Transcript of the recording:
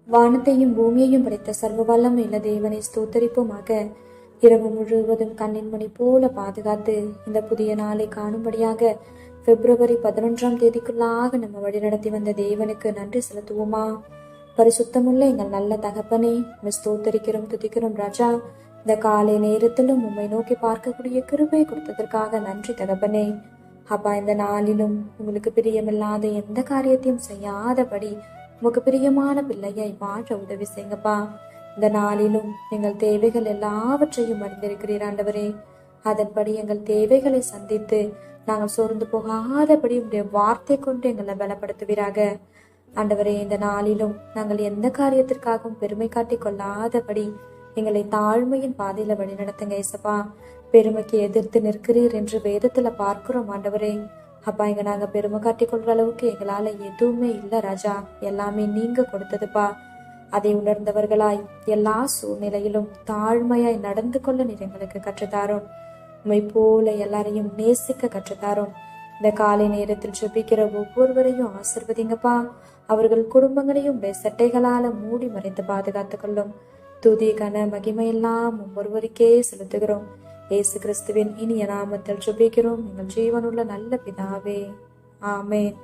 வானத்தையும் பூமியையும் படைத்த சர்வ வல்லமையுள்ள தேவனை ஸ்தோத்தரிப்போமாக. இரவு முழுவதும் கண்ணின் மணி போல பாதுகாத்து இந்த புதிய நாளை காணும்படியாக பிப்ரவரி 11ஆம் தேதிக்குள்ளாக நம்ம வழிநடத்தி வந்த தேவனுக்கு நன்றி செலுத்துவோமா? பரிசுத்தமுள்ள எங்கள் நல்ல தகப்பனே, ஸ்தோத்தரிக்கிறோம், துதிக்கிறோம் ராஜா. இந்த காலை நேரத்திலும் உம்மை நோக்கி பார்க்கக்கூடிய கிருபை கொடுத்ததற்காக நன்றி தகப்பனே. அப்பா, இந்த நாளிலும் உங்களுக்கு பிரியமில்லாத எந்த காரியத்தையும் செய்யாதபடி உமக்கு பிரியமான பிள்ளையை வாழ உதவி செய்யுங்கப்பா. இந்த நாளிலும் எங்கள் தேவைகள் எல்லாவற்றையும் அறிந்திருக்கிறீர் ஆண்டவரே. அதன்படி எங்கள் தேவைகளை சந்தித்து நாங்கள் சோர்ந்து போகாதபடி உங்களுடைய வார்த்தை கொண்டு எங்களை பலப்படுத்துவீராக ஆண்டவரே. இந்த நாளிலும் நாங்கள் எந்த காரியத்திற்காகவும் பெருமை காட்டி கொள்ளாதபடி எங்களை தாழ்மையின் பாதையில வழி நடத்துங்க ஏசப்பா. பெருமைக்கு எதிர்த்து நிற்கிறீர் என்று வேதத்துல பார்க்கிறோம் ஆண்டவரே. அப்பா, இங்க நாங்க பெருமை காட்டி கொள்ற அளவுக்கு எங்களால எதுவுமே இல்லை ராஜா. எல்லாமே நீங்க கொடுத்ததுப்பா. அதை உணர்ந்தவர்களாய் எல்லா சூழ்நிலையிலும் தாழ்மையாய் நடந்து கொள்ள நீர் எங்களுக்கு கற்றுத்தாரோம். உண்மை போல எல்லாரையும் நேசிக்க கற்றுத்தாரோம். இந்த காலை நேரத்தில் ஜெபிக்கிற ஒவ்வொருவரையும் ஆசிர்வதிங்கப்பா. அவர்கள் குடும்பங்களையும் சட்டைகளால மூடி மறைத்து பாதுகாத்து கொள்ளும். துதி கன மகிமையெல்லாம் ஒவ்வொருவருக்கே செலுத்துகிறோம். இயேசு கிறிஸ்துவின் இனிய நாமத்தில் ஜெபிக்கிறோம் எங்கள் ஜீவனுள்ள நல்ல பிதாவே, ஆமென்.